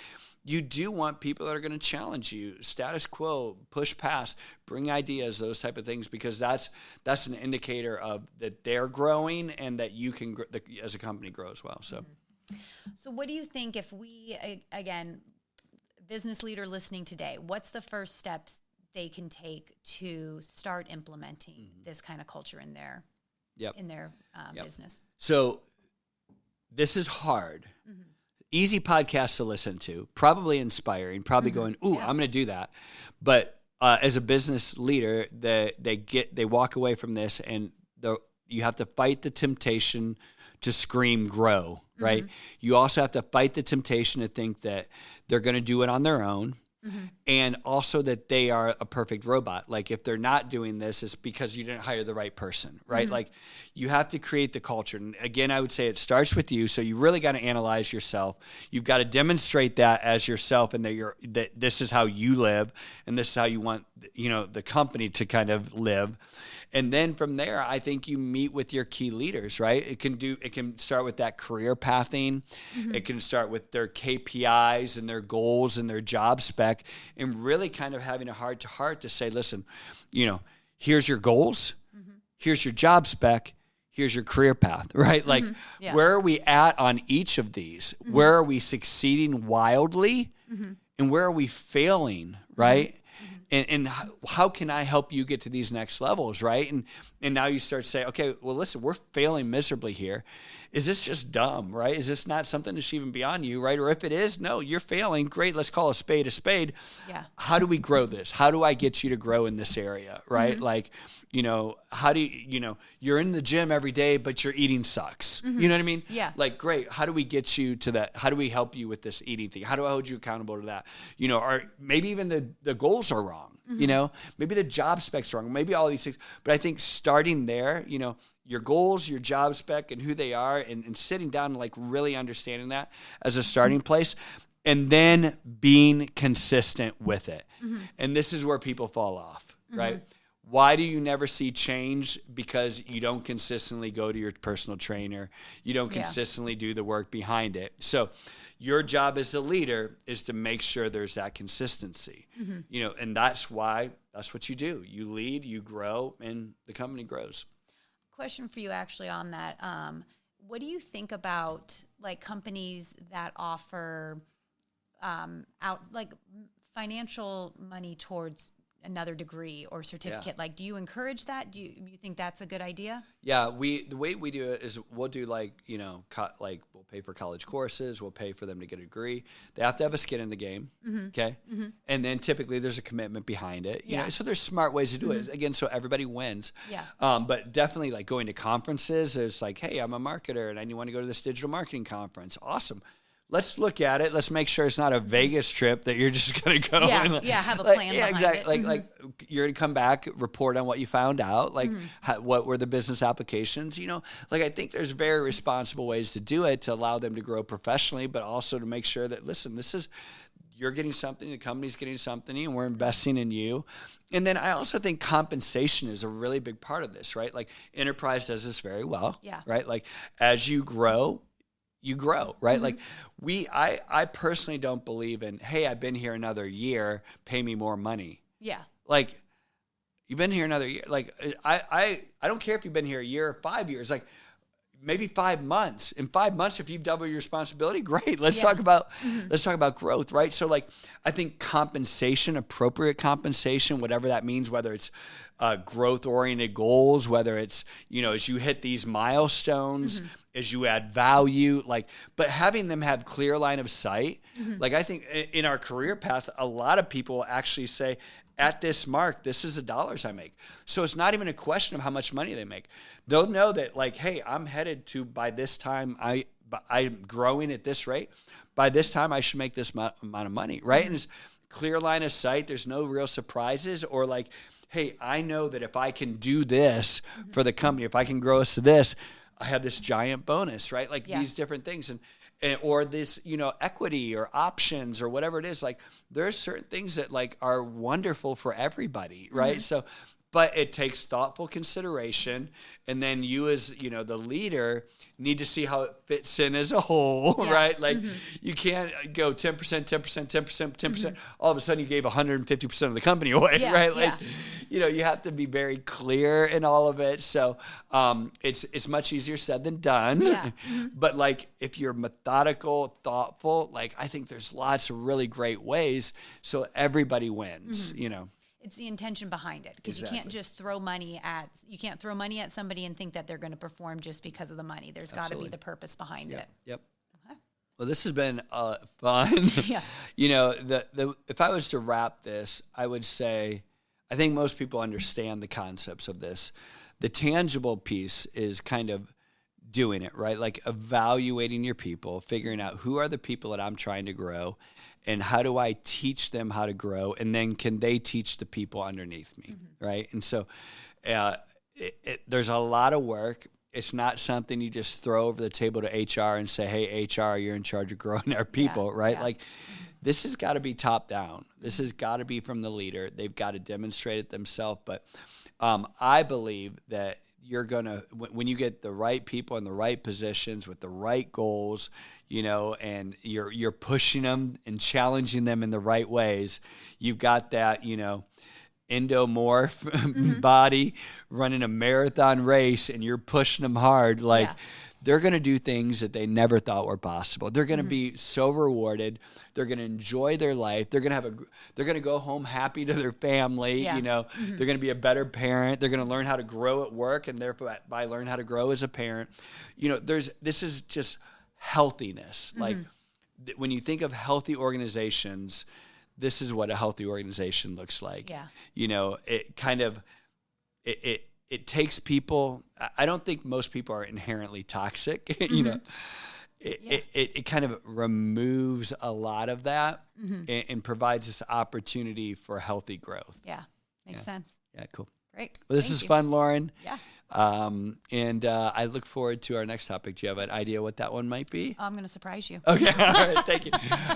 you do want people that are going to challenge you, status quo, push past, bring ideas, those type of things, because that's an indicator of that they're growing, and that you can, as a company, grow as well. So, So what do you think, if we, again, business leader listening today, what's the first steps they can take to start implementing this kind of culture in their business? So this is hard. easy podcasts to listen to, probably inspiring, probably going, ooh, I'm going to do that. But as a business leader, they walk away from this and you have to fight the temptation to scream grow, right? You also have to fight the temptation to think that they're going to do it on their own. And also that they are a perfect robot. Like if they're not doing this, it's because you didn't hire the right person, right? Like you have to create the culture. And again, I would say it starts with you. So you really got to analyze yourself. You've got to demonstrate that as yourself and that this is how you live and this is how you want, the company to kind of live. And then from there, I think you meet with your key leaders, right? It can start with that career pathing. It can start with their KPIs and their goals and their job spec, and really kind of having a heart to heart to say, listen, here's your goals, here's your job spec, here's your career path, right? Like where are we at on each of these? Where are we succeeding wildly and where are we failing, right? And how can I help you get to these next levels, right? And now you start to say, okay, well, listen, we're failing miserably here. Is this just dumb, right? Is this not something that's even beyond you, right? Or if it is, no, you're failing. Great, let's call a spade a spade. Yeah. How do we grow this? How do I get you to grow in this area, right? Like, how do you, you're in the gym every day, but your eating sucks. You know what I mean? Yeah. Like, great. How do we get you to that? How do we help you with this eating thing? How do I hold you accountable to that? Or maybe even the goals are wrong. Maybe the job spec's wrong. Maybe all these things. But I think starting there, your goals, your job spec, and who they are, and sitting down and like really understanding that as a starting place, and then being consistent with it. And this is where people fall off, right? Why do you never see change? Because you don't consistently go to your personal trainer. You don't consistently do the work behind it. So your job as a leader is to make sure there's that consistency, and that's what you do. You lead, you grow, and the company grows. Question for you actually on that. What do you think about like companies that offer financial money towards another degree or certificate? Like, do you encourage that? Do you think that's a good idea? Yeah, the way we do it is we'll do we'll pay for college courses, we'll pay for them to get a degree. They have to have a skin in the game, okay? And then typically there's a commitment behind it. You know, so there's smart ways to do it. Again, so everybody wins. Yeah. But definitely like going to conferences, there's like, hey, I'm a marketer and I want to go to this digital marketing conference. Awesome. Let's look at it. Let's make sure it's not a Vegas trip that you're just going to go. Have a plan behind exactly. it. Like you're going to come back, report on what you found out. Like what were the business applications? I think there's very responsible ways to do it to allow them to grow professionally, but also to make sure that, listen, you're getting something, the company's getting something, and we're investing in you. And then I also think compensation is a really big part of this, right? Like enterprise does this very well, right? Like as you grow, right? Like I personally don't believe in, hey, I've been here another year, pay me more money. Yeah. Like you've been here another year. Like I don't care if you've been here a year or 5 years, like maybe 5 months. In 5 months, if you've doubled your responsibility, great. Let's talk about growth, right? So like I think compensation, appropriate compensation, whatever that means, whether it's growth-oriented goals, whether it's, as you hit these milestones, as you add value, but having them have clear line of sight. Like I think in our career path, a lot of people actually say, at this mark, this is the dollars I make. So it's not even a question of how much money they make. They'll know that like, hey, I'm headed to, by this time, I'm growing at this rate. By this time, I should make this amount of money, right? And it's clear line of sight. There's no real surprises or like, hey, I know that if I can do this for the company, if I can grow us to this, I have this giant bonus, right? Like these different things and or this, equity or options or whatever it is. Like there's certain things that like are wonderful for everybody, right? So, but it takes thoughtful consideration. And then you as, the leader need to see how it fits in as a whole, right? Like you can't go 10%, 10%, 10%, 10%. All of a sudden you gave 150% of the company away, right? Like, you have to be very clear in all of it. So it's much easier said than done. But like if you're methodical, thoughtful, like I think there's lots of really great ways so everybody wins, It's the intention behind it because you can't just throw money at somebody and think that they're going to perform just because of the money. There's got to be the purpose behind it. Yep. Okay. Well, this has been fun. Yeah. You know, if I was to wrap this, I would say I think most people understand the concepts of this. The tangible piece is kind of doing it, right? Like evaluating your people, figuring out who are the people that I'm trying to grow and how do I teach them how to grow, and then can they teach the people underneath me, right? And so there's a lot of work. It's not something you just throw over the table to HR and say, hey, HR, you're in charge of growing our people, right? Like this has got to be top down. This has got to be from the leader. They've got to demonstrate it themselves. But I believe that you're going to, when you get the right people in the right positions with the right goals, you know, and you're pushing them and challenging them in the right ways, you've got that, you know, endomorph body running a marathon race and you're pushing them hard, like they're going to do things that they never thought were possible. They're going to be so rewarded. They're going to enjoy their life. They're going to go home happy to their family. You know, they're going to be a better parent. They're going to learn how to grow at work and therefore by learn how to grow as a parent. You know, this is just healthiness. Like when you think of healthy organizations, this is what a healthy organization looks like. Yeah. You know, it kind of, it takes people, I don't think most people are inherently toxic, you know. It kind of removes a lot of that and provides this opportunity for healthy growth. Yeah, makes sense. Yeah, cool. Great. Well, this is fun, Lauren. Yeah. And I look forward to our next topic. Do you have an idea what that one might be? I'm going to surprise you. Okay. All right. Thank you.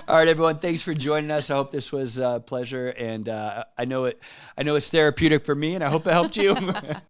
All right, everyone. Thanks for joining us. I hope this was a pleasure. And I know it's therapeutic for me, and I hope it helped you.